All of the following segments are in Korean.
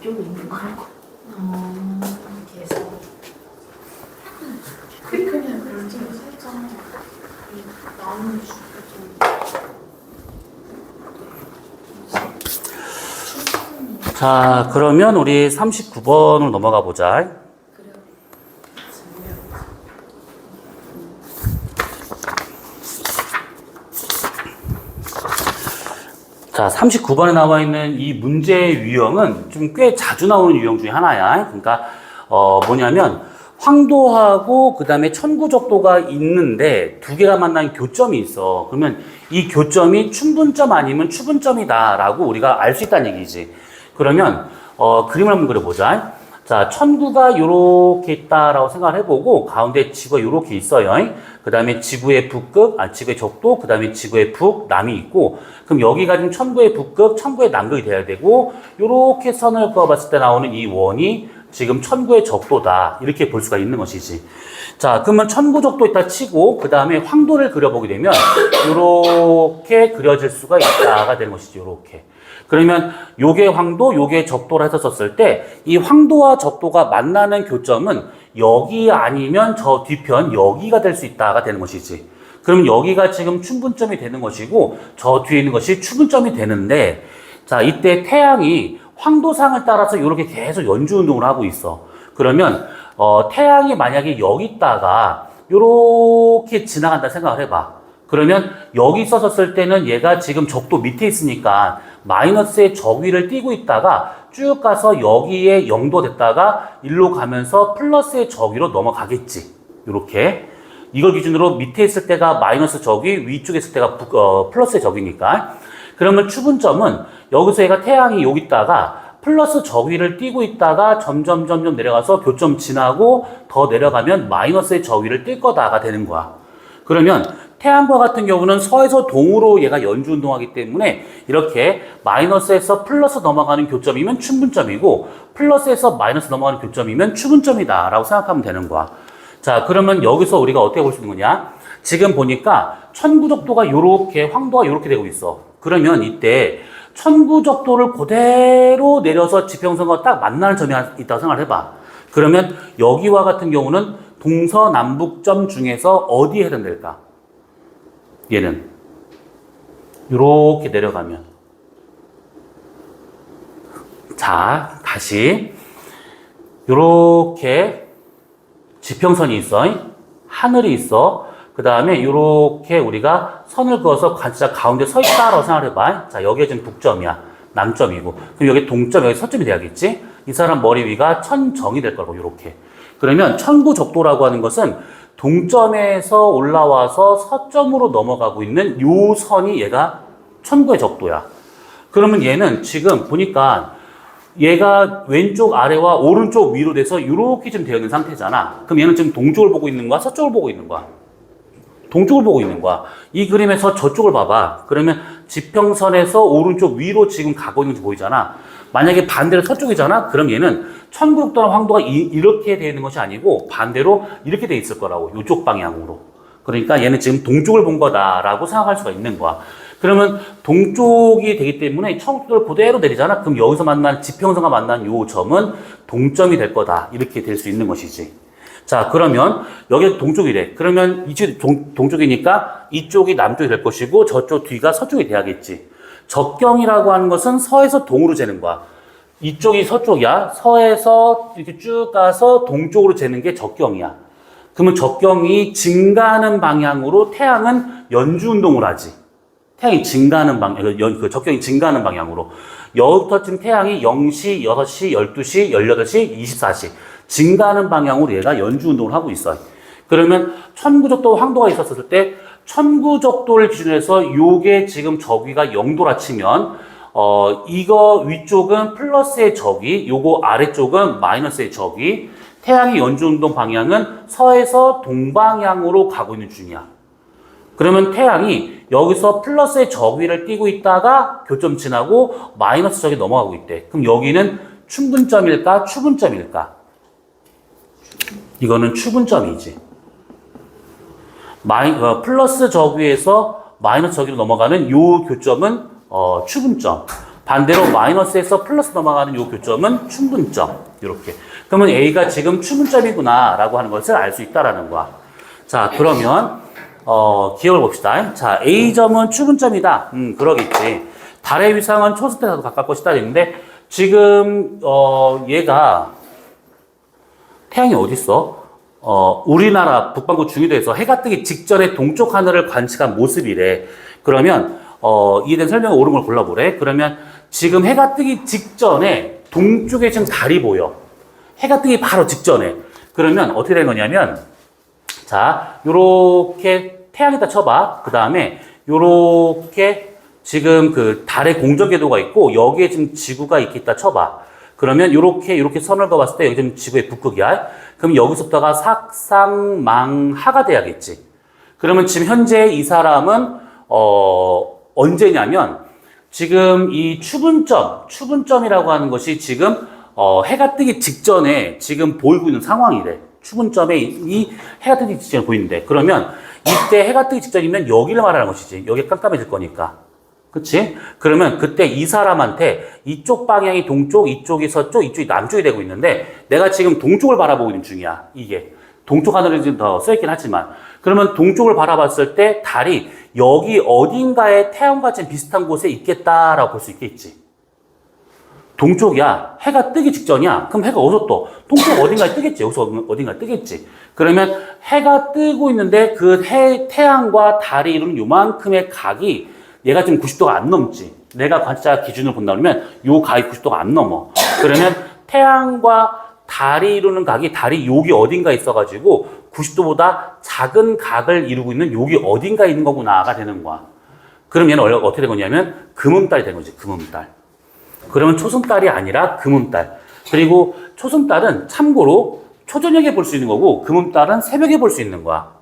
이쪽에 있는 거라고. 그래서 그냥 그런지 살짝 나오는 좀. 자, 그러면 우리 39번으로 넘어가 보자. 자, 39번에 나와 있는 이 문제의 유형은 좀 꽤 자주 나오는 유형 중에 하나야. 그러니까, 뭐냐면, 황도하고 그 다음에 천구적도가 있는데 두 개가 만난 교점이 있어. 그러면 이 교점이 춘분점 아니면 추분점이다라고 우리가 알 수 있다는 얘기지. 그러면, 그림을 한번 그려보자. 자, 천구가 요렇게 있다라고 생각을 해보고, 가운데 지구가 요렇게 있어요. 그 다음에 지구의 북극, 지구의 적도, 그 다음에 지구의 북남이 있고, 그럼 여기가 지금 천구의 북극, 천구의 남극이 돼야 되고, 요렇게 선을 그어봤을 때 나오는 이 원이 지금 천구의 적도다. 이렇게 볼 수가 있는 것이지. 자, 그러면 천구 적도 있다 치고, 그 다음에 황도를 그려보게 되면, 요렇게 그려질 수가 있다가 되는 것이지, 요렇게. 그러면 요게 황도, 요게 적도라 해서 썼을 때 이 황도와 적도가 만나는 교점은 여기 아니면 저 뒤편 여기가 될 수 있다가 되는 것이지. 그러면 여기가 지금 춘분점이 되는 것이고 저 뒤에 있는 것이 추분점이 되는데 자, 이때 태양이 황도상을 따라서 이렇게 계속 연주 운동을 하고 있어. 그러면 태양이 만약에 여기 있다가 이렇게 지나간다 생각을 해봐. 그러면 여기 있었을 때는 얘가 지금 적도 밑에 있으니까 마이너스의 적위를 띄고 있다가 쭉 가서 여기에 0도 됐다가 일로 가면서 플러스의 적위로 넘어가겠지. 이렇게. 이걸 기준으로 밑에 있을 때가 마이너스 적위, 위쪽에 있을 때가 플러스의 적이니까. 그러면 추분점은 여기서 얘가 태양이 여기 있다가 플러스 적위를 띄고 있다가 점점 내려가서 교점 지나고 더 내려가면 마이너스의 적위를 띨 거다가 되는 거야. 그러면 태양과 같은 경우는 서에서 동으로 얘가 연주 운동하기 때문에 이렇게 마이너스에서 플러스 넘어가는 교점이면 춘분점이고 플러스에서 마이너스 넘어가는 교점이면 추분점이다 라고 생각하면 되는 거야. 자, 그러면 여기서 우리가 어떻게 볼 수 있는 거냐? 지금 보니까 천구적도가 요렇게 황도가 요렇게 되고 있어. 그러면 이때 천구적도를 그대로 내려서 지평선과 딱 만나는 점이 있다고 생각을 해봐. 그러면 여기와 같은 경우는 동서남북점 중에서 어디에 해당될까? 얘는 이렇게 내려가면 자, 다시 이렇게 지평선이 있어. 하늘이 있어. 그 다음에 이렇게 우리가 선을 그어서 진짜 가운데 서 있다라고 생각을 해봐. 자, 여기가 지금 북점이야. 남점이고. 그럼 여기 동점, 여기 서점이 돼야겠지? 이 사람 머리 위가 천정이 될 거라고, 이렇게. 그러면 천구적도라고 하는 것은 동점에서 올라와서 서점으로 넘어가고 있는 요 선이 얘가 천구의 적도야. 그러면 얘는 지금 보니까 얘가 왼쪽 아래와 오른쪽 위로 돼서 이렇게 지금 되어 있는 상태잖아. 그럼 얘는 지금 동쪽을 보고 있는 거야? 서쪽을 보고 있는 거야? 동쪽을 보고 있는 거야. 이 그림에서 저쪽을 봐봐. 그러면 지평선에서 오른쪽 위로 지금 가고 있는 게 보이잖아. 만약에 반대로 서쪽이잖아? 그럼 얘는 천구적도나 황도가 이렇게 되어 있는 것이 아니고 반대로 이렇게 되어 있을 거라고. 이쪽 방향으로. 그러니까 얘는 지금 동쪽을 본 거다라고 생각할 수가 있는 거야. 그러면 동쪽이 되기 때문에 천구적도를 그대로 내리잖아? 그럼 여기서 만난 지평선과 만난 요 점은 동점이 될 거다. 이렇게 될 수 있는 것이지. 자, 그러면 여기가 동쪽이래. 그러면 이쪽이 동쪽이니까 이쪽이 남쪽이 될 것이고 저쪽 뒤가 서쪽이 돼야겠지. 적경이라고 하는 것은 서에서 동으로 재는 거야. 이쪽이 서쪽이야. 서에서 이렇게 쭉 가서 동쪽으로 재는 게 적경이야. 그러면 적경이 증가하는 방향으로 태양은 연주 운동을 하지. 태양이 증가하는 적경이 증가하는 방향으로. 여기부터 지금 태양이 0시, 6시, 12시, 18시, 24시. 증가하는 방향으로 얘가 연주 운동을 하고 있어요. 그러면 천구적도 황도가 있었을 때 천구적도를 기준으로 해서 요게 지금 적위가 0도라 치면 이거 위쪽은 플러스의 적위, 요거 아래쪽은 마이너스의 적위. 태양의 연주 운동 방향은 서에서 동방향으로 가고 있는 중이야. 그러면 태양이 여기서 플러스의 적위를 띄고 있다가 교점 지나고 마이너스 적이 넘어가고 있대. 그럼 여기는 춘분점일까 추분점일까? 이거는 추분점이지. 플러스 적위에서 마이너스 적위로 넘어가는 요 교점은 추분점. 반대로 마이너스에서 플러스 넘어가는 요 교점은 충분점. 이렇게. 그러면 A가 지금 충분점이구나 라고 하는 것을 알 수 있다라는 거야. 자, 그러면 기억을 봅시다. 자, A점은 충분점이다. 그러겠지. 달의 위상은 초승달에 더 가까울 것이다 했는데 지금 얘가 태양이 어디 있어? 우리나라 북반구 중위도에서 해가 뜨기 직전에 동쪽 하늘을 관측한 모습이래. 그러면 이에 대한 설명이 옳은 걸 골라보래. 그러면 지금 해가 뜨기 직전에 동쪽에 지금 달이 보여. 해가 뜨기 바로 직전에. 그러면 어떻게 된 거냐면 자, 요렇게 태양에다 쳐봐. 그 다음에 요렇게 지금 그 달의 공전 궤도가 있고 여기에 지금 지구가 있겠다 쳐봐. 그러면 요렇게 선을 그어봤을 때 여기 지금 지구의 북극이야. 그럼 여기서부터가 삭상망하가 돼야겠지. 그러면 지금 현재 이 사람은 언제냐면 지금 이 추분점이라고 하는 것이 지금 해가 뜨기 직전에 지금 보이고 있는 상황이래. 추분점에 이 해가 뜨기 직전에 보이는데 그러면 이때 해가 뜨기 직전이면 여기를 말하는 것이지. 여기 깜깜해질 거니까. 그치? 그러면 그때 이 사람한테 이쪽 방향이 동쪽, 이쪽이 서쪽, 이쪽이 남쪽이 되고 있는데 내가 지금 동쪽을 바라보고 있는 중이야. 이게. 동쪽 하늘이 좀 더 써있긴 하지만. 그러면 동쪽을 바라봤을 때 달이 여기 어딘가에 태양과 좀 비슷한 곳에 있겠다라고 볼 수 있겠지. 동쪽이야. 해가 뜨기 직전이야. 그럼 해가 어디서 떠? 동쪽 어딘가에 뜨겠지. 여기서 어딘가에 뜨겠지. 그러면 해가 뜨고 있는데 그 태양과 달이 이루는 요만큼의 각이 얘가 지금 90도가 안 넘지. 내가 관찰 기준을 본다면 요 각이 90도가 안 넘어. 그러면 태양과 달이 이루는 각이 달이 여기 어딘가 있어가지고 90도보다 작은 각을 이루고 있는 여기 어딘가에 있는 거구나가 되는 거야. 그럼 얘는 어떻게 된 거냐면 금음달이 된 거지. 금음달. 그러면 초승달이 아니라 금음달. 그리고 초승달은 참고로 초저녁에 볼 수 있는 거고 금음달은 새벽에 볼 수 있는 거야.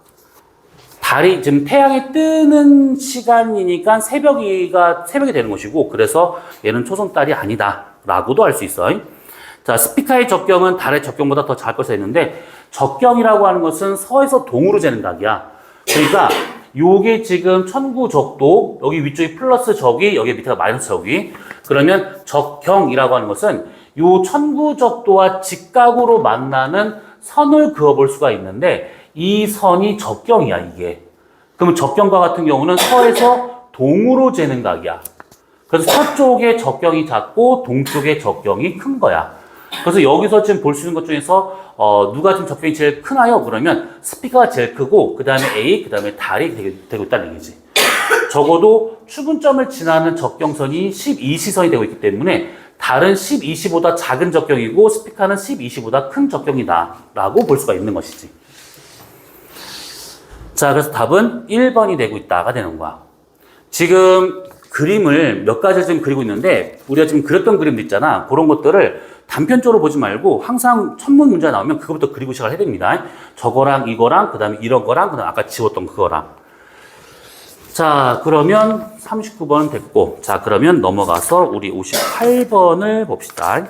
달이 지금 태양이 뜨는 시간이니까 새벽이 되는 것이고 그래서 얘는 초승달이 아니다라고도 알 수 있어. 자, 스피카의 적경은 달의 적경보다 더 작을 것이라 했는데 적경이라고 하는 것은 서에서 동으로 재는 각이야. 그러니까 요게 지금 천구적도 여기 위쪽이 플러스 적이 여기 밑에가 마이너스 적이 그러면 적경이라고 하는 것은 요 천구적도와 직각으로 만나는 선을 그어볼 수가 있는데 이 선이 적경이야 이게. 그러면 적경과 같은 경우는 서에서 동으로 재는 각이야. 그래서 서쪽의 적경이 작고 동쪽의 적경이 큰 거야. 그래서 여기서 지금 볼 수 있는 것 중에서 누가 지금 적경이 제일 크나요? 그러면 스피커가 제일 크고 그 다음에 A, 그 다음에 달이 되고 있다는 얘기지. 적어도 추분점을 지나는 적경선이 12시선이 되고 있기 때문에 달은 12시보다 작은 적경이고 스피커는 12시보다 큰 적경이다 라고 볼 수가 있는 것이지. 자, 그래서 답은 1번이 되고 있다가 되는 거야. 지금 그림을 몇 가지를 지금 그리고 있는데 우리가 지금 그렸던 그림도 있잖아. 그런 것들을 단편적으로 보지 말고 항상 천문 문제가 나오면 그거부터 그리고 시작을 해야 됩니다. 저거랑 이거랑 그 다음에 이런 거랑 그 다음에 아까 지웠던 그거랑. 자, 그러면 39번은 됐고 자, 그러면 넘어가서 우리 58번을 봅시다.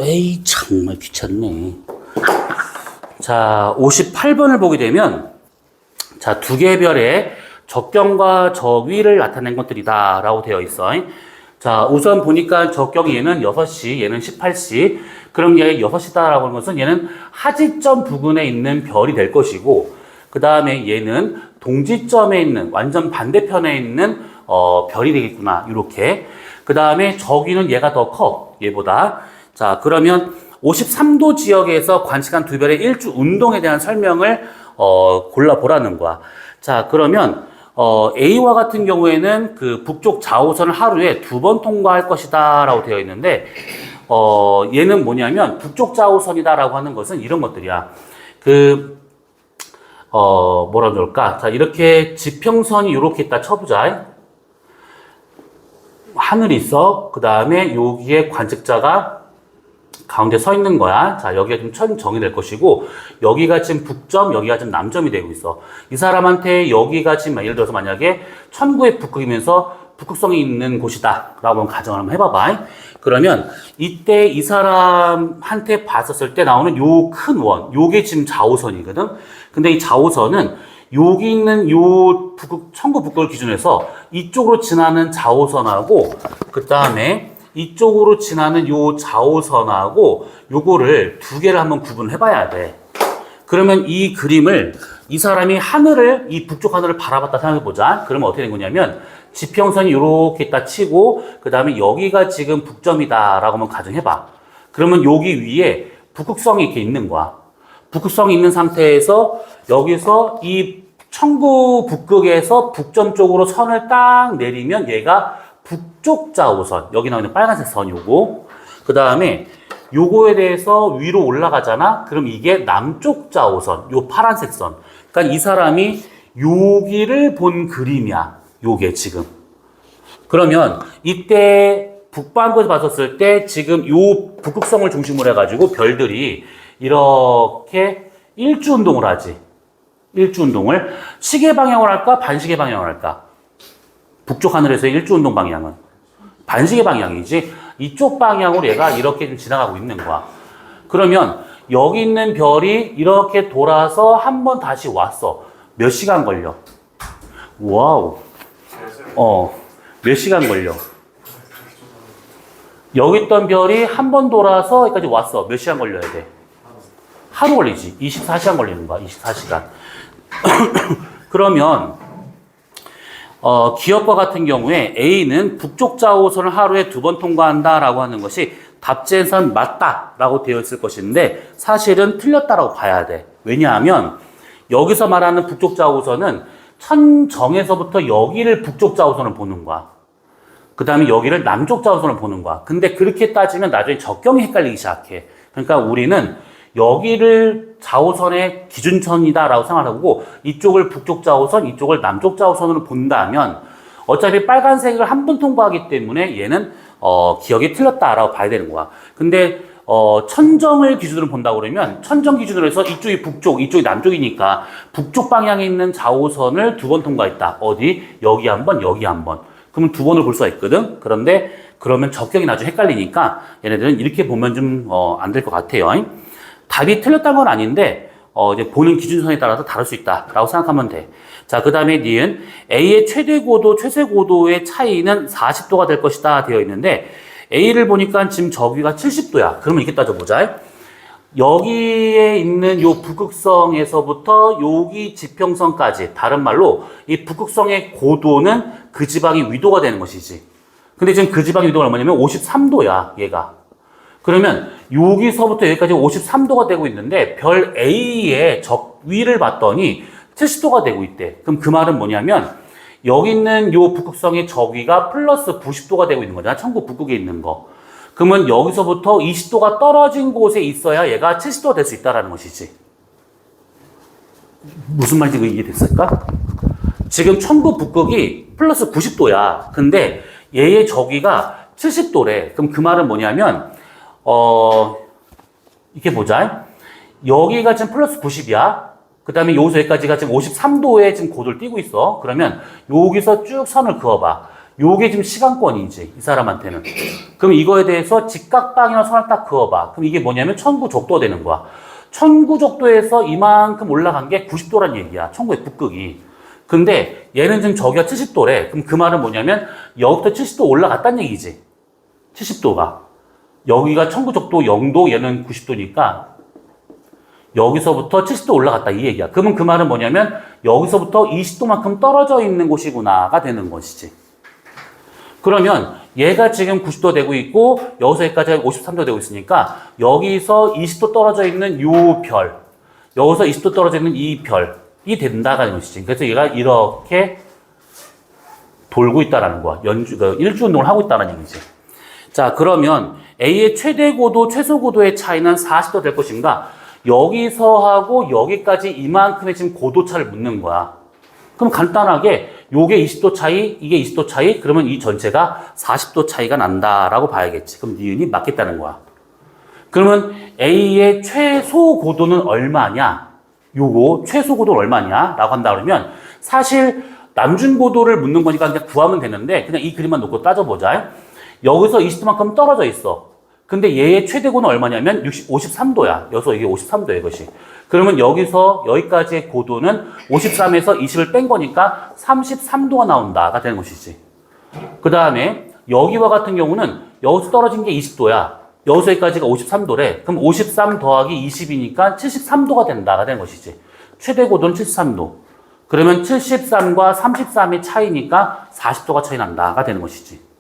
에이, 정말 귀찮네. 자, 58번을 보게 되면, 자, 두 개의 별의 적경과 적위를 나타낸 것들이다. 라고 되어 있어. 자, 우선 보니까 적경이 얘는 6시, 얘는 18시. 그럼 얘 6시다. 라고 하는 것은 얘는 하지점 부근에 있는 별이 될 것이고, 그 다음에 얘는 동지점에 있는, 완전 반대편에 있는, 별이 되겠구나. 이렇게. 그 다음에 적위는 얘가 더 커. 얘보다. 자, 그러면 53도 지역에서 관측한 두 별의 일주 운동에 대한 설명을 골라보라는 거야. 자, 그러면 A와 같은 경우에는 그 북쪽 좌우선을 하루에 2번 통과할 것이다 라고 되어 있는데 얘는 뭐냐면 북쪽 좌우선이다라고 하는 것은 이런 것들이야. 뭐라 그럴까? 자, 이렇게 지평선이 이렇게 있다 쳐보자. 하늘이 있어. 그 다음에 여기에 관측자가 가운데 서 있는 거야. 자, 여기가 좀 천정이 될 것이고, 여기가 지금 북점, 여기가 지금 남점이 되고 있어. 이 사람한테 여기가 지금 예를 들어서 만약에 천구의 북극이면서 북극성이 있는 곳이다. 라고 가정을 한번 해봐봐. 그러면 이때 이 사람한테 봤었을 때 나오는 요 큰 원, 요게 지금 좌우선이거든. 근데 이 좌우선은 여기 있는 요 천구 북극을 기준으로 해서 이쪽으로 지나는 좌우선하고 그 다음에 이쪽으로 지나는 요 좌우선하고 요거를 두 개를 한번 구분해 봐야 돼. 그러면 이 그림을 이 사람이 하늘을 이 북쪽 하늘을 바라봤다 생각해 보자. 그러면 어떻게 된 거냐면 지평선이 이렇게 있다 치고 그 다음에 여기가 지금 북점이다 라고 한번 가정해 봐. 그러면 여기 위에 북극성이 이렇게 있는 거야. 북극성이 있는 상태에서 여기서 이 천구 북극에서 북점 쪽으로 선을 딱 내리면 얘가 북쪽 좌우선, 여기 나오는 빨간색 선 요거. 그 다음에 요거에 대해서 위로 올라가잖아. 그럼 이게 남쪽 좌우선, 요 파란색 선. 그러니까 이 사람이 여기를 본 그림이야. 요게 지금. 그러면 이때 북반구에서 봤었을 때 지금 요 북극성을 중심으로 해가지고 별들이 이렇게 일주 운동을 하지. 일주 운동을 시계 방향으로 할까? 반시계 방향으로 할까? 북쪽 하늘에서의 일주 운동 방향은 반시계 방향이지. 이쪽 방향으로 얘가 이렇게 좀 지나가고 있는 거야. 그러면 여기 있는 별이 이렇게 돌아서 한 번 다시 왔어. 몇 시간 걸려? 와우. 몇 시간 걸려? 여기 있던 별이 한 번 돌아서 여기까지 왔어. 몇 시간 걸려야 돼? 하루 걸리지. 24시간 걸리는 거야. 24시간. 그러면 기업과 같은 경우에 A는 북쪽 좌우선을 하루에 2번 통과한다라고 하는 것이 답지에선 맞다라고 되어 있을 것인데 사실은 틀렸다라고 봐야 돼. 왜냐하면 여기서 말하는 북쪽 좌우선은 천정에서부터 여기를 북쪽 좌우선을 보는 거야. 그 다음에 여기를 남쪽 좌우선을 보는 거야. 근데 그렇게 따지면 나중에 적경이 헷갈리기 시작해. 그러니까 우리는 여기를 좌우선의 기준선이다라고 생각하고 이쪽을 북쪽 좌우선, 이쪽을 남쪽 좌우선으로 본다면 어차피 빨간색을 한 번 통과하기 때문에 얘는 기억이 틀렸다라고 봐야 되는 거야. 근데 천정을 기준으로 본다고 그러면 천정 기준으로 해서 이쪽이 북쪽, 이쪽이 남쪽이니까 북쪽 방향에 있는 좌우선을 2번 통과했다. 어디? 여기 한 번, 여기 한 번. 그러면 2번을 볼 수가 있거든. 그런데 그러면 적경이 나중에 헷갈리니까 얘네들은 이렇게 보면 좀 안 될 것 같아요. 답이 틀렸다는 건 아닌데 이제 보는 기준선에 따라서 다를 수 있다라고 생각하면 돼. 자, 그 다음에 니은 A의 최대 고도, 최대 고도의 차이는 40도가 될 것이다 되어 있는데 A를 보니까 지금 저기가 70도야. 그러면 이렇게 따져보자. 여기에 있는 요 북극성에서부터 여기 지평선까지, 다른 말로 이 북극성의 고도는 그 지방의 위도가 되는 것이지. 근데 지금 그 지방의 위도가 얼마냐면 53도야, 얘가. 그러면 여기서부터 여기까지 53도가 되고 있는데 별 A의 위를 봤더니 70도가 되고 있대. 그럼 그 말은 뭐냐면 여기 있는 요 북극성의 저기가 플러스 90도가 되고 있는 거잖아. 천구 북극에 있는 거. 그러면 여기서부터 20도가 떨어진 곳에 있어야 얘가 70도가 될 수 있다는 것이지. 무슨 말인지 이해됐을까? 지금 천구 북극이 플러스 90도야. 근데 얘의 저기가 70도래. 그럼 그 말은 뭐냐면 이렇게 보자. 여기가 지금 플러스 90이야. 그 다음에 여기서 여기까지가 지금 53도에 지금 고도를 띄고 있어. 그러면 여기서 쭉 선을 그어봐. 요게 지금 시간권이지, 이 사람한테는. 그럼 이거에 대해서 직각방이나 선을 딱 그어봐. 그럼 이게 뭐냐면 천구족도가 되는 거야. 천구족도에서 이만큼 올라간 게 90도란 얘기야. 천구의 북극이. 근데 얘는 지금 저기가 70도래. 그럼 그 말은 뭐냐면 여기부터 70도 올라갔다는 얘기지. 70도가. 여기가 천구족도 0도, 얘는 90도니까 여기서부터 70도 올라갔다 이 얘기야. 그러면 그 말은 뭐냐면 여기서부터 20도만큼 떨어져 있는 곳이구나가 되는 것이지. 그러면 얘가 지금 90도 되고 있고 여기서 여기까지 53도 되고 있으니까 여기서 20도 떨어져 있는 요 별, 여기서 20도 떨어져 있는 이 별이 된다는 것이지. 그래서 얘가 이렇게 돌고 있다라는 거야. 일주 운동을 하고 있다는 얘기지. 자, 그러면 A의 최대 고도, 최소 고도의 차이는 40도 될 것인가? 여기서 하고 여기까지 이만큼의 지금 고도 차를 묻는 거야. 그럼 간단하게 요게 20도 차이, 이게 20도 차이, 그러면 이 전체가 40도 차이가 난다라고 봐야겠지. 그럼 니은이 맞겠다는 거야. 그러면 A의 최소 고도는 얼마냐? 요거 최소 고도는 얼마냐? 라고 한다 그러면 사실 남준 고도를 묻는 거니까 그냥 구하면 되는데 그냥 이 그림만 놓고 따져보자. 여기서 20도만큼 떨어져 있어. 근데 얘의 최대고는 얼마냐면 53도야. 여기서 이게 53도야, 이것이. 그러면 여기서 여기까지의 고도는 53에서 20을 뺀 거니까 33도가 나온다가 되는 것이지. 그 다음에 여기와 같은 경우는 여기서 떨어진 게 20도야. 여기서 여기까지가 53도래. 그럼 53 더하기 20이니까 73도가 된다가 되는 것이지. 최대 고도는 73도. 그러면 73과 33의 차이니까 40도가 차이 난다가 되는 것이지.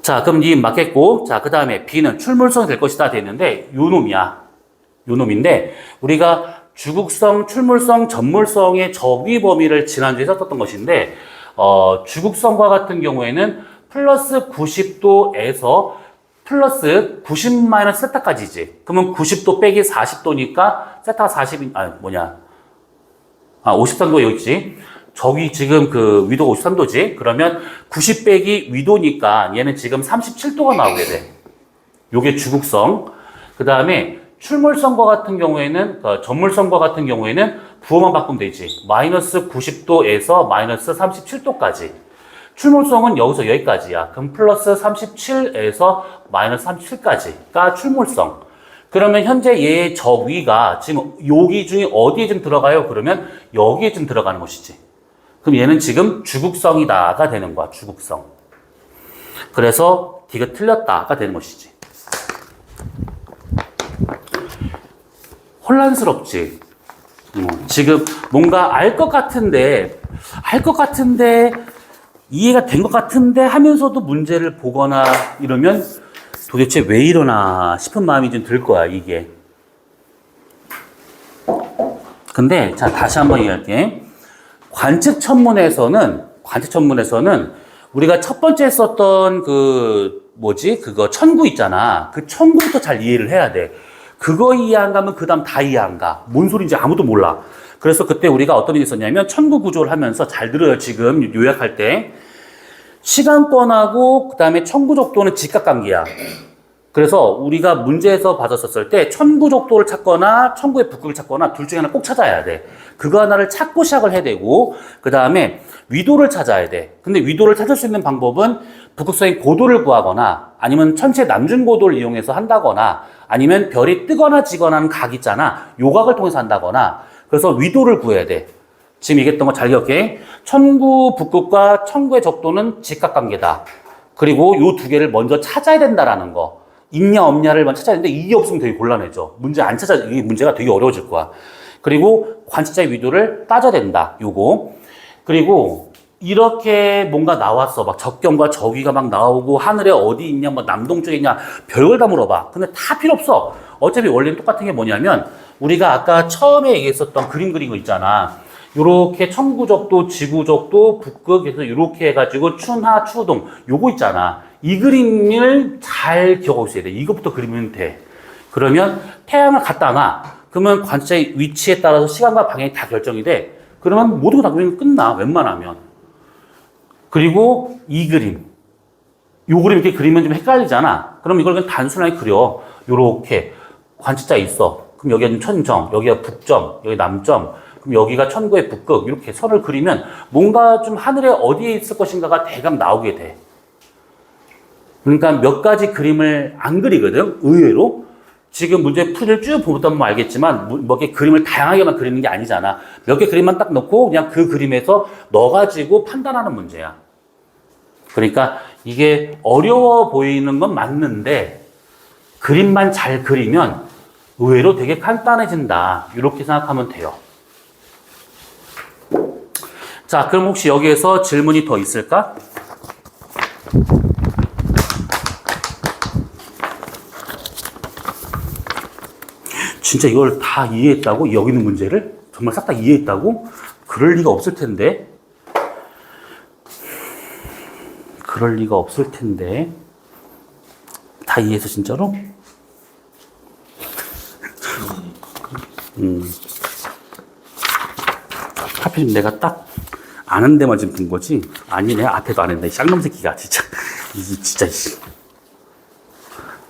자, 그럼 이 맞겠고, 자, 그 다음에 B는 출몰성이 될 것이다 되는데, 요 놈이야. 요 놈인데, 우리가 주극성, 출몰성, 전몰성의 적위 범위를 지난주에 썼던 것인데, 주극성과 같은 경우에는 플러스 90도에서 플러스 90 마이너스 세타까지지. 그러면 90도 빼기 40도니까, 세타가 40이, 53도 여기 있지. 저기 지금 그 위도가 53도지? 그러면 90 빼기 위도니까 얘는 지금 37도가 나오게 돼. 요게 주극성. 그 다음에 출몰성과 같은 경우에는, 전몰성과 같은 경우에는 부호만 바꾸면 되지. 마이너스 90도에서 마이너스 37도까지. 출몰성은 여기서 여기까지야. 그럼 플러스 37에서 마이너스 37까지가 출몰성. 그러면 현재 얘의 저위가 지금 여기 중에 어디에 좀 들어가요? 그러면 여기에 좀 들어가는 것이지. 그럼 얘는 지금 주극성이다가 되는 거야. 주극성. 그래서 D가 틀렸다가 되는 것이지. 혼란스럽지? 지금 뭔가 알 것 같은데 이해가 된 것 같은데 하면서도 문제를 보거나 이러면 도대체 왜 이러나 싶은 마음이 좀 들 거야, 이게. 근데, 자, 다시 한번 얘기할게. 관측천문에서는 우리가 첫 번째 썼던 그거 천구 있잖아. 그 천구부터 잘 이해를 해야 돼. 그거 이해 안 가면 그 다음 다 이해 안 가. 뭔 소리인지 아무도 몰라. 그래서 그때 우리가 어떤 일이 있었냐면 천구 구조를 하면서 잘 들어요, 지금 요약할 때. 시간권하고 그 다음에 천구족도는 직각관계야. 그래서 우리가 문제에서 받았었을 때 천구족도를 찾거나 천구의 북극을 찾거나 둘 중에 하나 꼭 찾아야 돼. 그거 하나를 찾고 시작을 해야 되고 그 다음에 위도를 찾아야 돼. 근데 위도를 찾을 수 있는 방법은 북극성의 고도를 구하거나 아니면 천체 남준 고도를 이용해서 한다거나 아니면 별이 뜨거나 지거나 하는 각 있잖아. 요각을 통해서 한다거나 그래서 위도를 구해야 돼. 지금 얘기했던 거 잘 기억해. 천구 북극과 천구의 적도는 직각관계다. 그리고 요 두 개를 먼저 찾아야 된다라는 거. 있냐 없냐를 먼저 찾아야 되는데 이게 없으면 되게 곤란해져. 이 문제가 되게 어려워질 거야. 그리고 관측자의 위도를 따져야 된다. 요거. 그리고 이렇게 뭔가 나왔어. 막 적경과 저기가 막 나오고 하늘에 어디 있냐, 뭐 남동쪽에 있냐, 별걸 다 물어봐. 근데 다 필요 없어. 어차피 원리는 똑같은 게 뭐냐면 우리가 아까 처음에 얘기했었던 그림 그린 거 있잖아. 요렇게 천구적도, 지구적도, 북극에서 요렇게 해가지고 춘하, 추동 요거 있잖아. 이 그림을 잘 기억하고 있어야 돼. 이것부터 그리면 돼. 그러면 태양을 갖다 놔. 그러면 관측자의 위치에 따라서 시간과 방향이 다 결정이 돼. 그러면 모든 거 다 그리면 끝나. 웬만하면. 그리고 이 그림. 요 그림 이렇게 그리면 좀 헷갈리잖아. 그럼 이걸 그냥 단순하게 그려. 요렇게. 관측자 있어. 그럼 여기가 천정, 여기가 북점, 여기 남점. 그럼 여기가 천구의 북극. 이렇게 선을 그리면 뭔가 좀 하늘에 어디에 있을 것인가가 대강 나오게 돼. 그러니까 몇 가지 그림을 안 그리거든, 의외로. 지금 문제 풀이를 쭉 보다 보면 알겠지만, 뭐 이렇게 그림을 다양하게만 그리는 게 아니잖아. 몇 개 그림만 딱 넣고, 그냥 그 그림에서 넣어가지고 판단하는 문제야. 그러니까 이게 어려워 보이는 건 맞는데, 그림만 잘 그리면 의외로 되게 간단해진다. 이렇게 생각하면 돼요. 자, 그럼 혹시 여기에서 질문이 더 있을까? 진짜 이걸 다 이해했다고? 여기 있는 문제를? 정말 싹 다 이해했다고? 그럴 리가 없을 텐데. 그럴 리가 없을 텐데. 다 이해했어, 진짜로? 하필 내가 딱 아는 데만 지금 본 거지? 아니네, 앞에도 안 했네. 쌍놈 새끼가, 진짜. 이게 진짜,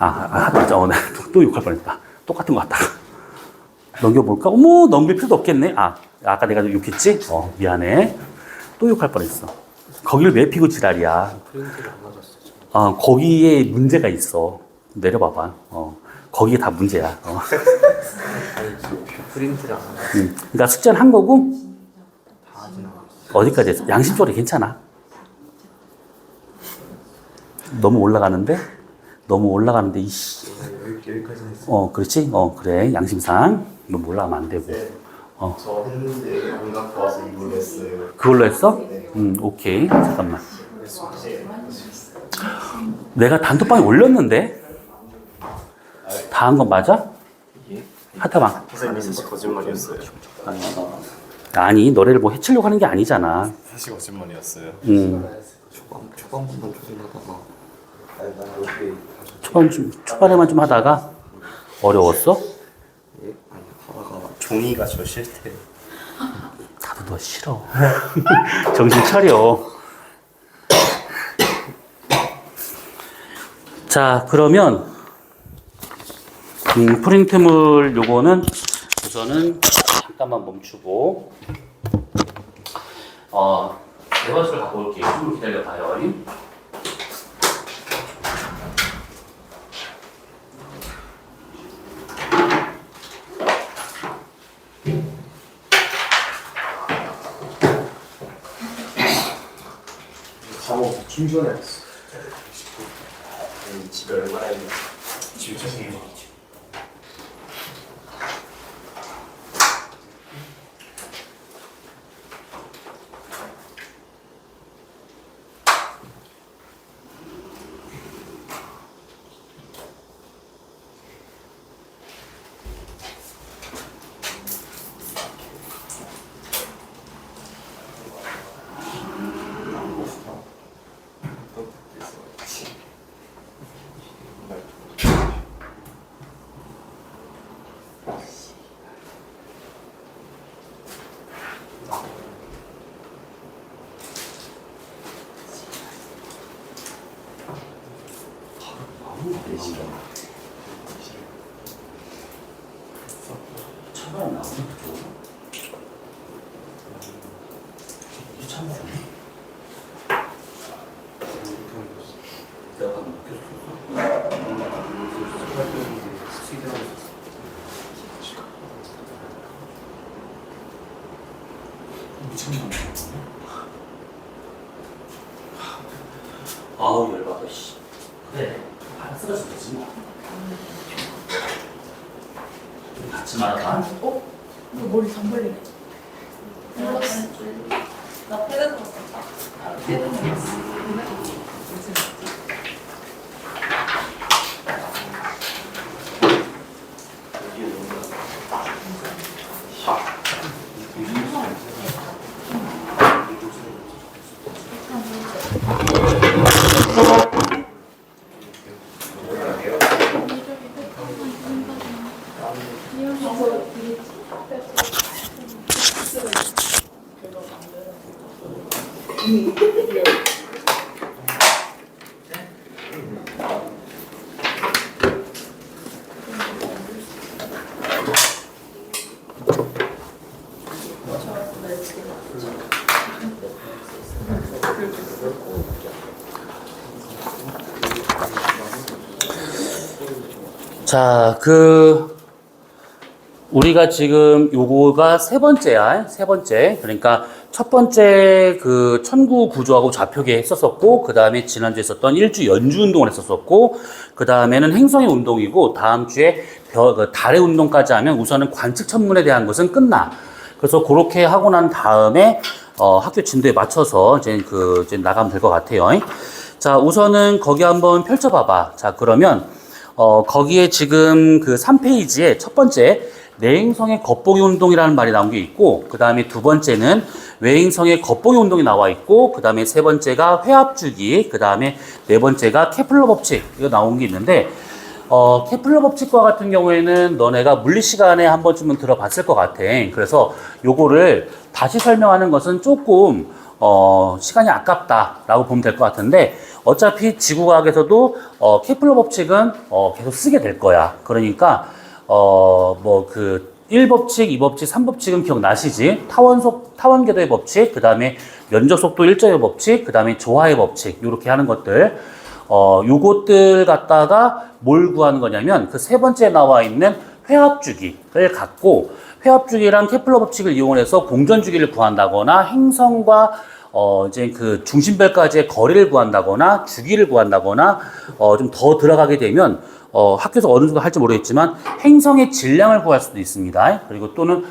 맞아. 또 욕할 뻔했다. 똑같은 것 같다. 넘겨볼까? 어머, 넘길 필요도 없겠네. 아까 내가 욕했지? 미안해. 또 욕할 뻔했어. 거기를 왜 피고 지랄이야? 프린트를 안 맞았어. 거기에 문제가 있어. 내려봐봐. 거기에 다 문제야. 아니, 프린트를 안 맞았어. 그러니까 숙제는 한 거고, 다 하진 않았어. 어디까지 했어? 양심적으로 괜찮아. 너무 올라가는데, 이씨. 여기까지는 했어. 그렇지? 그래. 양심상. 너무 올라가면 안 되고. 네. 저 했는데 안 갖고 와서 이걸로 했어요. 그걸로 했어? 네. 오케이. 잠깐만. 내가 단톡방에 올렸는데? 다 한 건 맞아? 예? 하타방. 선생님이 사실 거짓말이었어요. 아니, 너를 뭐 해치려고 하는 게 아니잖아. 사실 거짓말이었어요. 초반부만 조심하다가 초반에만 좀 하다가 어려웠어? 예? 아니 하다가 종이가 저 싫대요. 나도 너 싫어. 정신 차려. 자, 그러면 프린트물 요거는 우선은 잠깐만 멈추고 레버스를 갖고 올게요. 좀 기다려봐요. 바로 충전했어. 집에 얼마나 있나? 집에 저기 차가 나오는 이게 참 내가 방금 미쳤나? 아우 열받아 씨. 그래 안 쓰러져 되지 뭐. 같이 말아봐. 이거 머리 잠벌리네. 나 패드 들었어. 패드 들었어. 자, 우리가 지금 요거가 세 번째야. 세 번째. 그러니까 첫 번째 천구 구조하고 좌표계 했었었고, 그 다음에 지난주에 했었던 일주 연주 운동을 했었었고, 그 다음에는 행성의 운동이고, 다음 주에 달의 운동까지 하면 우선은 관측 천문에 대한 것은 끝나. 그래서 그렇게 하고 난 다음에, 학교 진도에 맞춰서 이제 나가면 될 것 같아요. 자, 우선은 거기 한번 펼쳐봐봐. 자, 그러면, 거기에 지금 3페이지에 첫 번째, 내행성의 겉보기 운동이라는 말이 나온 게 있고, 그 다음에 두 번째는 외행성의 겉보기 운동이 나와 있고, 그 다음에 세 번째가 회합주기, 그 다음에 네 번째가 케플러 법칙, 이거 나온 게 있는데, 케플러 법칙과 같은 경우에는 너네가 물리 시간에 한 번쯤은 들어봤을 것 같아. 그래서 요거를 다시 설명하는 것은 조금, 시간이 아깝다라고 보면 될 것 같은데 어차피 지구과학에서도 케플러 법칙은 계속 쓰게 될 거야. 그러니까 뭐 그 1법칙, 2법칙, 3법칙은 기억나시지? 타원 궤도의 법칙, 그 다음에 면적 속도 일정의 법칙, 그 다음에 조화의 법칙, 이렇게 하는 것들. 요것들 갖다가 뭘 구하는 거냐면 그 세 번째 나와 있는 회합주기를 갖고 회합주기랑 케플러 법칙을 이용해서 공전주기를 구한다거나 행성과 이제 그 중심별까지의 거리를 구한다거나 주기를 구한다거나 좀 더 들어가게 되면 학교에서 어느 정도 할지 모르겠지만 행성의 질량을 구할 수도 있습니다. 그리고 또는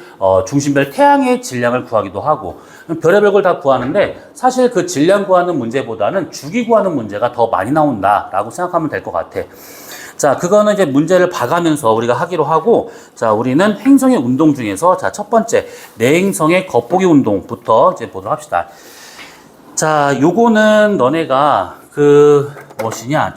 중심별 태양의 질량을 구하기도 하고 별의별 걸 다 구하는데 사실 그 질량 구하는 문제보다는 주기 구하는 문제가 더 많이 나온다라고 생각하면 될 것 같아. 자, 그거는 이제 문제를 봐가면서 우리가 하기로 하고, 자, 우리는 행성의 운동 중에서, 자, 첫 번째, 내행성의 겉보기 운동부터 이제 보도록 합시다. 자, 요거는 너네가 무엇이냐,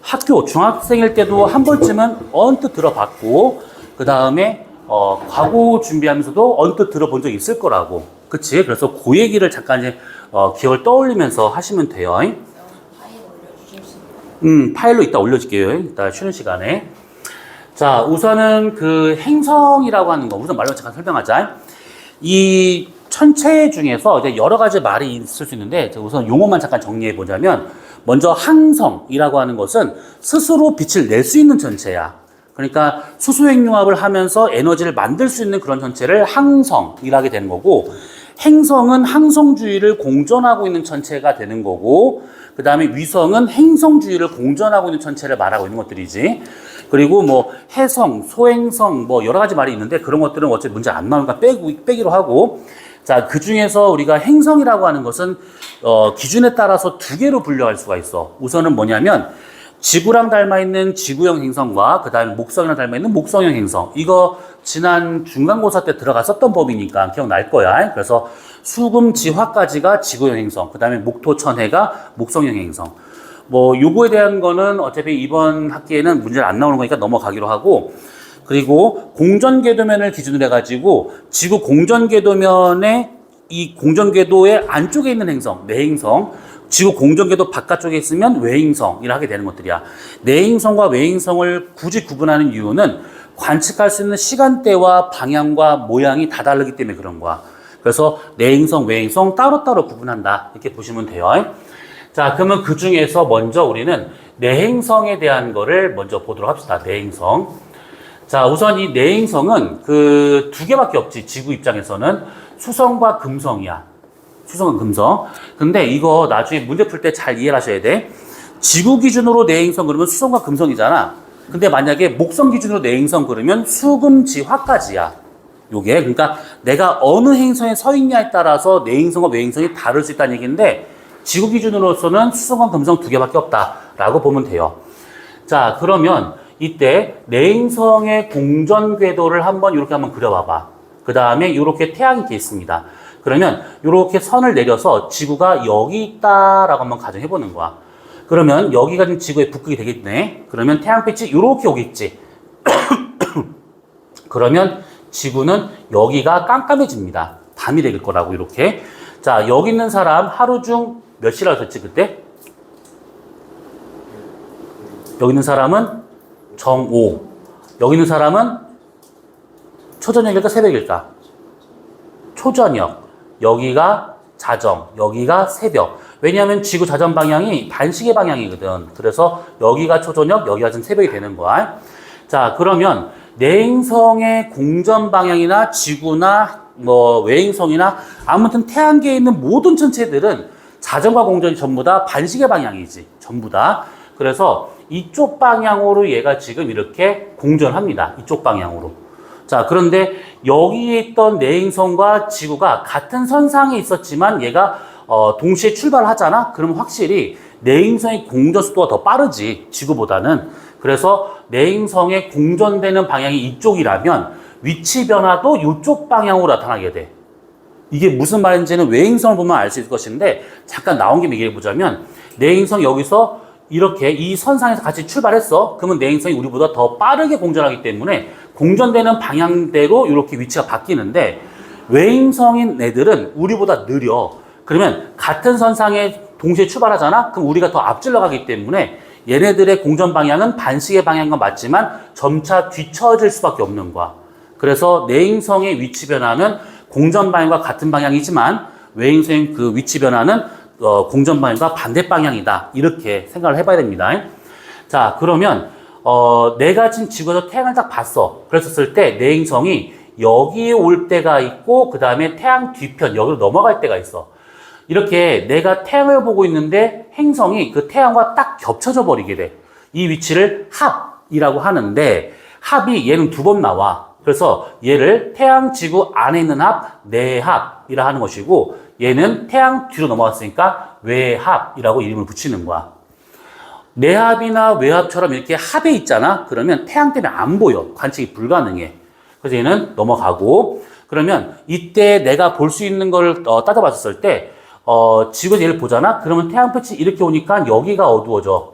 학교, 중학생일 때도 한 번쯤은 언뜻 들어봤고, 그 다음에, 과거 준비하면서도 언뜻 들어본 적 있을 거라고. 그치? 그래서 그 얘기를 잠깐 이제, 기억을 떠올리면서 하시면 돼요. 파일로 이따 올려줄게요. 이따 쉬는 시간에. 자, 우선은 그 행성이라고 하는 거, 우선 말로 잠깐 설명하자. 이 천체 중에서 이제 여러 가지 말이 있을 수 있는데, 우선 용어만 잠깐 정리해 보자면, 먼저 항성이라고 하는 것은 스스로 빛을 낼 수 있는 천체야. 그러니까 수소핵융합을 하면서 에너지를 만들 수 있는 그런 천체를 항성이라고 하게 되는 거고, 행성은 항성주위를 공전하고 있는 천체가 되는 거고, 그 다음에 위성은 행성주위를 공전하고 있는 천체를 말하고 있는 것들이지. 그리고 뭐 해성, 소행성 뭐 여러 가지 말이 있는데 그런 것들은 어차피 문제 안 나오니까 빼기로 하고, 자, 그 중에서 우리가 행성이라고 하는 것은 기준에 따라서 두 개로 분류할 수가 있어. 우선은 뭐냐면 지구랑 닮아 있는 지구형 행성과 그 다음에 목성이랑 닮아 있는 목성형 행성. 이거 지난 중간고사 때 들어갔었던 법이니까 기억날 거야. 그래서 수금지화까지가 지구형 행성, 그 다음에 목토천해가 목성형 행성. 뭐 요거에 대한 거는 어차피 이번 학기에는 문제를 안 나오는 거니까 넘어가기로 하고, 그리고 공전궤도면을 기준으로 해가지고 지구 공전궤도면에 이 공전궤도의 안쪽에 있는 행성, 내행성, 지구 공전궤도 바깥쪽에 있으면 외행성이라 하게 되는 것들이야. 내행성과 외행성을 굳이 구분하는 이유는 관측할 수 있는 시간대와 방향과 모양이 다 다르기 때문에 그런 거야. 그래서 내행성, 외행성 따로따로 구분한다. 이렇게 보시면 돼요. 자, 그러면 그 중에서 먼저 우리는 내행성에 대한 거를 먼저 보도록 합시다. 내행성. 자, 우선 이 내행성은 그 두 개밖에 없지. 지구 입장에서는 수성과 금성이야. 수성은 금성. 근데 이거 나중에 문제 풀 때 잘 이해를 하셔야 돼. 지구 기준으로 내행성 그러면 수성과 금성이잖아. 근데 만약에 목성 기준으로 내행성 그러면 수금지화까지야. 요게. 그러니까 내가 어느 행성에 서 있냐에 따라서 내행성과 외행성이 다를 수 있다는 얘기인데 지구 기준으로서는 수성과 금성 두 개밖에 없다라고 보면 돼요. 자, 그러면 이때 내행성의 공전 궤도를 이렇게 한번 그려봐봐. 그 다음에 이렇게 태양이 이렇게 있습니다. 그러면 이렇게 선을 내려서 지구가 여기 있다라고 한번 가정해보는 거야. 그러면 여기가 지금 지구의 북극이 되겠네. 그러면 태양빛이 이렇게 오겠지. 그러면 지구는 여기가 깜깜해집니다. 밤이 될 거라고 이렇게. 자, 여기 있는 사람 하루 중 몇 시라고 했지 그때? 여기 있는 사람은 정오. 여기 있는 사람은 초저녁일까 새벽일까? 초저녁. 여기가 자정. 여기가 새벽. 왜냐하면 지구 자전 방향이 반시계 방향이거든. 그래서 여기가 초저녁, 여기가 지금 새벽이 되는 거야. 자, 그러면 내행성의 공전 방향이나 지구나 뭐 외행성이나 아무튼 태양계에 있는 모든 천체들은 자전과 공전이 전부 다 반시계 방향이지. 전부 다. 그래서 이쪽 방향으로 얘가 지금 이렇게 공전합니다. 이쪽 방향으로. 자, 그런데 여기에 있던 내행성과 지구가 같은 선상에 있었지만 얘가 동시에 출발하잖아? 그럼 확실히 내행성의 공전 속도가 더 빠르지. 지구보다는. 그래서 내행성의 공전되는 방향이 이쪽이라면 위치 변화도 이쪽 방향으로 나타나게 돼. 이게 무슨 말인지는 외행성을 보면 알 수 있을 것인데 잠깐 나온 김에 얘기해 보자면 내행성 여기서 이렇게 이 선상에서 같이 출발했어. 그러면 내행성이 우리보다 더 빠르게 공전하기 때문에 공전되는 방향대로 이렇게 위치가 바뀌는데 외행성인 애들은 우리보다 느려. 그러면 같은 선상에 동시에 출발하잖아? 그럼 우리가 더 앞질러 가기 때문에 얘네들의 공전 방향은 반시계 방향인 건 맞지만 점차 뒤처질 수밖에 없는 거야. 그래서 내행성의 위치 변화는 공전 방향과 같은 방향이지만 외행성의 그 위치 변화는 공전 방향과 반대 방향이다. 이렇게 생각을 해봐야 됩니다. 자, 그러면 내가 지금 지구에서 태양을 딱 봤어. 그랬었을 때 내행성이 여기에 올 때가 있고 그 다음에 태양 뒤편 여기로 넘어갈 때가 있어. 이렇게 내가 태양을 보고 있는데 행성이 그 태양과 딱 겹쳐져 버리게 돼. 이 위치를 합이라고 하는데 합이 얘는 두 번 나와. 그래서 얘를 태양 지구 안에 있는 합, 내합이라 하는 것이고 얘는 태양 뒤로 넘어갔으니까 외합이라고 이름을 붙이는 거야. 내합이나 외합처럼 이렇게 합에 있잖아. 그러면 태양 때문에 안 보여. 관측이 불가능해. 그래서 얘는 넘어가고 그러면 이때 내가 볼 수 있는 걸 따져봤을 때 지구에서 얘를 보잖아? 그러면 태양빛이 이렇게 오니까 여기가 어두워져.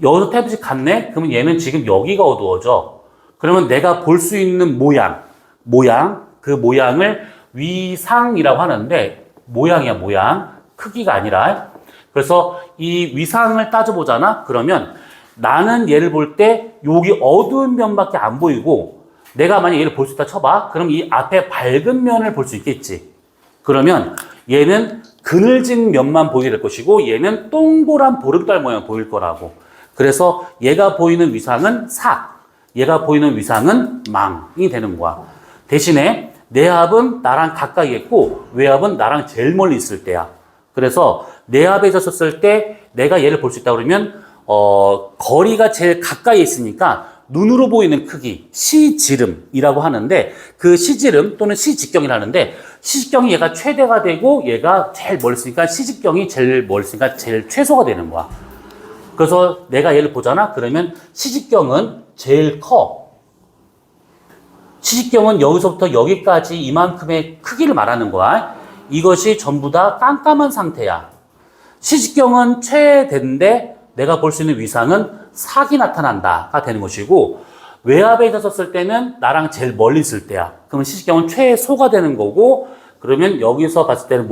여기서 태양빛이 갔네? 그러면 얘는 지금 여기가 어두워져. 그러면 내가 볼 수 있는 모양, 그 모양을 위상이라고 하는데, 모양이야, 모양. 크기가 아니라. 그래서 이 위상을 따져보잖아? 그러면 나는 얘를 볼 때 여기 어두운 면밖에 안 보이고, 내가 만약 얘를 볼 수 있다 쳐봐. 그럼 이 앞에 밝은 면을 볼 수 있겠지. 그러면 얘는 그늘진 면만 보이게 될 것이고 얘는 동그란 보름달 모양 보일 거라고. 그래서 얘가 보이는 위상은 사, 얘가 보이는 위상은 망이 되는 거야. 대신에 내합은 나랑 가까이 있고 외합은 나랑 제일 멀리 있을 때야. 그래서 내합에 있었을 때 내가 얘를 볼 수 있다 그러면 거리가 제일 가까이 있으니까 눈으로 보이는 크기, 시지름이라고 하는데 그 시지름 또는 시직경이라는데 시직경이 얘가 최대가 되고 얘가 제일 멀리 있으니까 시직경이 제일 멀리 있으니까 제일 최소가 되는 거야. 그래서 내가 얘를 보잖아. 그러면 시직경은 제일 커. 시직경은 여기서부터 여기까지 이만큼의 크기를 말하는 거야. 이것이 전부 다 깜깜한 상태야. 시직경은 최대인데 내가 볼 수 있는 위상은 sak이 나타난다가 되는 것이고 외압에 있었을 때는 나랑 제일 멀리 있을 때야. 그러면 시직경은 최소가 되는 거고 그러면 여기서 봤을 때는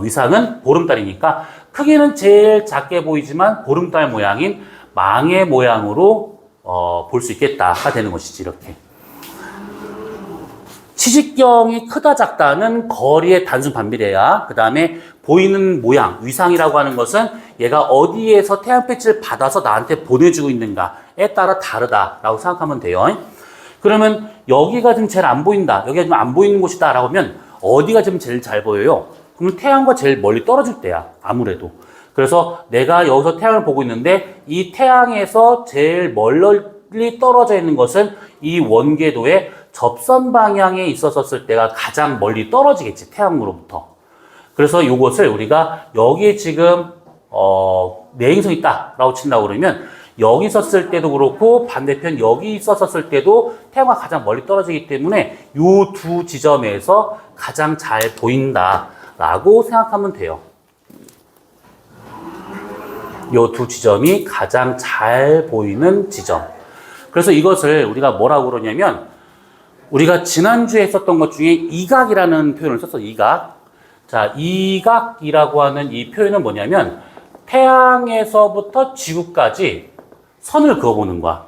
위상은 보름달이니까 크기는 제일 작게 보이지만 보름달 모양인 망의 모양으로 볼 수 있겠다가 되는 것이지. 이렇게 시직경이 크다 작다는 거리의 단순 반비례야. 그 다음에 보이는 모양, 위상이라고 하는 것은 얘가 어디에서 태양빛을 받아서 나한테 보내주고 있는가에 따라 다르다라고 생각하면 돼요. 그러면 여기가 좀 제일 안 보인다. 여기가 좀 안 보이는 곳이다 라고 하면 어디가 좀 제일 잘 보여요? 그러면 태양과 제일 멀리 떨어질 때야. 아무래도. 그래서 내가 여기서 태양을 보고 있는데 이 태양에서 제일 멀리 떨어져 있는 것은 이 원궤도의 접선 방향에 있었을 때가 가장 멀리 떨어지겠지. 태양으로부터. 그래서 이것을 우리가 여기에 지금 내행성이 있다라고 친다고 그러면 여기 있었을 때도 그렇고 반대편 여기 있었을 때도 태양과 가장 멀리 떨어지기 때문에 이 두 지점에서 가장 잘 보인다라고 생각하면 돼요. 이 두 지점이 가장 잘 보이는 지점. 그래서 이것을 우리가 뭐라고 그러냐면 우리가 지난주에 했었던 것 중에 이각이라는 표현을 썼어. 이각. 자, 이각이라고 하는 이 표현은 뭐냐면 태양에서부터 지구까지 선을 그어보는 거야.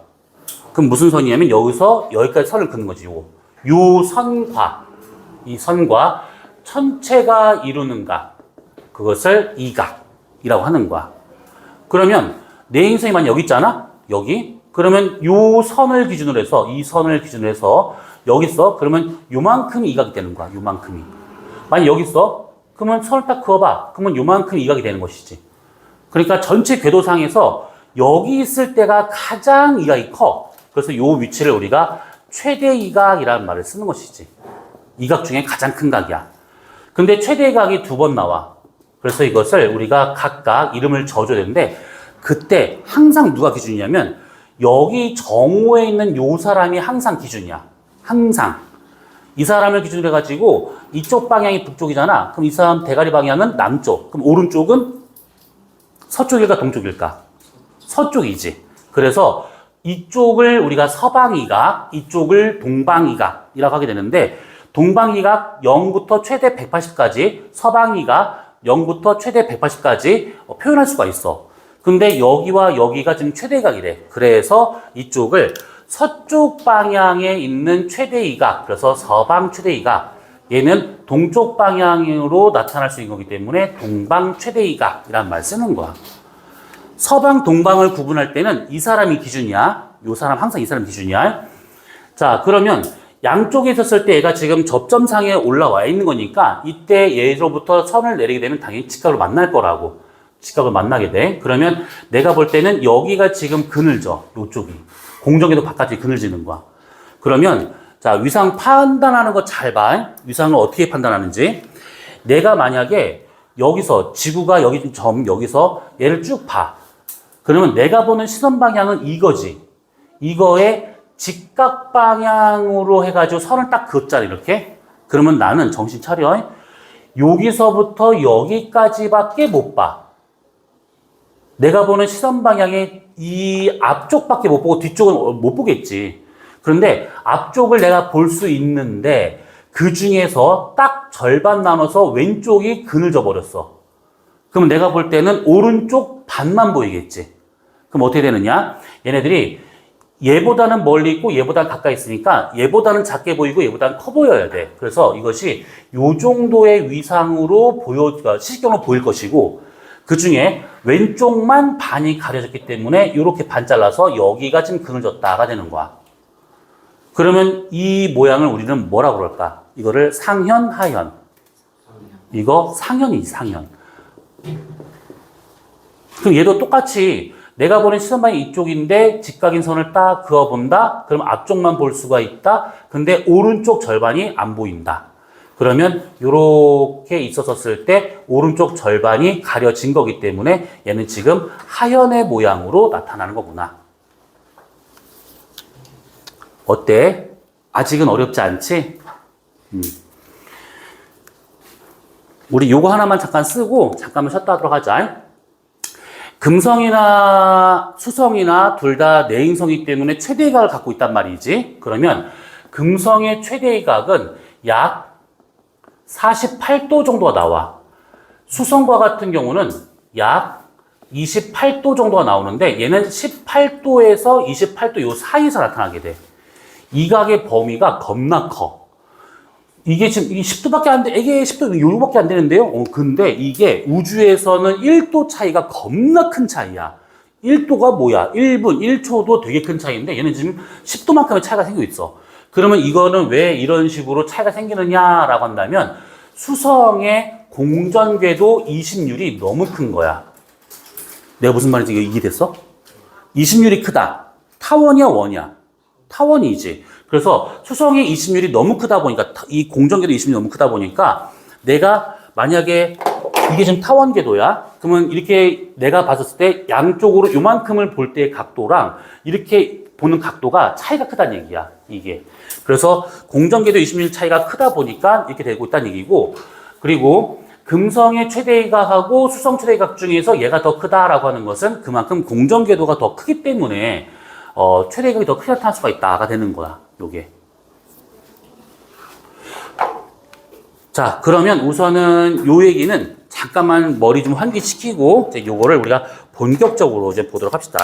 그럼 무슨 선이냐면 여기서 여기까지 선을 그는 거지. 요 선과 이 선과 천체가 이루는가 그것을 이각이라고 하는 거야. 그러면 내행성이 만약 여기 있잖아. 여기. 그러면 요 선을 기준으로 해서 이 선을 기준으로 해서 여기 있어. 그러면 요만큼이 이각이 되는 거야. 요만큼이. 만약 여기 있어. 그러면 선을 딱 그어봐. 그러면 요만큼이 이각이 되는 것이지. 그러니까 전체 궤도상에서 여기 있을 때가 가장 이각이 커. 그래서 요 위치를 우리가 최대 이각이라는 말을 쓰는 것이지. 이각 중에 가장 큰 각이야. 근데 최대 이각이 두 번 나와. 그래서 이것을 우리가 각각 이름을 지어줘야 되는데 그때 항상 누가 기준이냐면 여기 정오에 있는 요 사람이 항상 기준이야. 항상. 이 사람을 기준으로 해가지고 이쪽 방향이 북쪽이잖아. 그럼 이 사람 대가리 방향은 남쪽. 그럼 오른쪽은 서쪽일까 동쪽일까? 서쪽이지. 그래서 이쪽을 우리가 서방이각, 이쪽을 동방이각이라고 하게 되는데 동방이가 0부터 최대 180까지, 서방이가 0부터 최대 180까지 표현할 수가 있어. 근데 여기와 여기가 지금 최대각이래. 그래서 이쪽을 서쪽 방향에 있는 최대이각, 그래서 서방 최대이각, 얘는 동쪽 방향으로 나타날 수 있는 거기 때문에 동방 최대이각이란 말 쓰는 거야. 서방, 동방을 구분할 때는 이 사람이 기준이야. 이 사람, 항상 이 사람 기준이야. 자, 그러면 양쪽에 있었을 때 얘가 지금 접점상에 올라와 있는 거니까 이때 얘로부터 선을 내리게 되면 당연히 직각으로 만날 거라고. 직각을 만나게 돼. 그러면 내가 볼 때는 여기가 지금 그늘져. 요쪽이. 공정에도 바깥이 그늘지는 거야. 그러면 자, 위상 판단하는 거 잘 봐. 위상을 어떻게 판단하는지. 내가 만약에 여기서 지구가 여기 점 여기서 얘를 쭉 봐. 그러면 내가 보는 시선 방향은 이거지. 이거에 직각 방향으로 해가지고 선을 딱 그었잖아, 이렇게. 그러면 나는 정신 차려. 여기서부터 여기까지밖에 못 봐. 내가 보는 시선 방향의 이 앞쪽밖에 못 보고 뒤쪽은 못 보겠지. 그런데 앞쪽을 내가 볼 수 있는데 그 중에서 딱 절반 나눠서 왼쪽이 그늘져 버렸어. 그럼 내가 볼 때는 오른쪽 반만 보이겠지. 그럼 어떻게 되느냐? 얘네들이 얘보다는 멀리 있고 얘보다는 가까이 있으니까 얘보다는 작게 보이고 얘보다는 커 보여야 돼. 그래서 이것이 요 정도의 위상으로 시식경으로 보일 것이고 그 중에 왼쪽만 반이 가려졌기 때문에 이렇게 반 잘라서 여기가 지금 그늘졌다가 되는 거야. 그러면 이 모양을 우리는 뭐라고 그럴까? 이거를 상현, 하현. 이거 상현이지, 상현. 그럼 얘도 똑같이 내가 보는 시선 방향이 이쪽인데 직각인 선을 딱 그어본다? 그럼 앞쪽만 볼 수가 있다? 근데 오른쪽 절반이 안 보인다. 그러면 이렇게 있었을 때 오른쪽 절반이 가려진 거기 때문에 얘는 지금 하현의 모양으로 나타나는 거구나. 어때? 아직은 어렵지 않지? 우리 요거 하나만 잠깐 쓰고 잠깐만 쉬었다 하도록 하자. 금성이나 수성이나 둘 다 내행성이기 때문에 최대각을 갖고 있단 말이지. 그러면 금성의 최대각은 약 48도 정도가 나와. 수성과 같은 경우는 약 28도 정도가 나오는데 얘는 18도에서 28도 요 사이에서 나타나게 돼. 이 각의 범위가 겁나 커. 이게 지금 10도밖에 안 돼. 이게 10도 요거밖에 안 되는데요. 근데 이게 우주에서는 1도 차이가 겁나 큰 차이야. 1도가 뭐야? 1분, 1초도 되게 큰 차이인데 얘는 지금 10도만큼의 차이가 생기고 있어. 그러면 이거는 왜 이런 식으로 차이가 생기느냐라고 한다면 수성의 공전궤도 이심률이 너무 큰 거야. 내가 무슨 말인지 이해됐어? 이심률이 크다. 타원이야, 원이야? 타원이지. 그래서 수성의 이심률이 너무 크다 보니까 이 공전궤도 이심률이 너무 크다 보니까 내가 만약에 이게 지금 타원 궤도야. 그러면 이렇게 내가 봤을 때 양쪽으로 요만큼을 볼 때의 각도랑 이렇게 보는 각도가 차이가 크다는 얘기야. 이게. 그래서 공전궤도 이심률 차이가 크다 보니까 이렇게 되고 있다는 얘기고, 그리고 금성의 최대각하고 수성 최대각 중에서 얘가 더 크다라고 하는 것은 그만큼 공전궤도가 더 크기 때문에 최대각이 더 크게 나타날 수가 있다가 되는 거야. 요게. 자, 그러면 우선은 요 얘기는 잠깐만 머리 좀 환기시키고 이제 요거를 우리가 본격적으로 이제 보도록 합시다.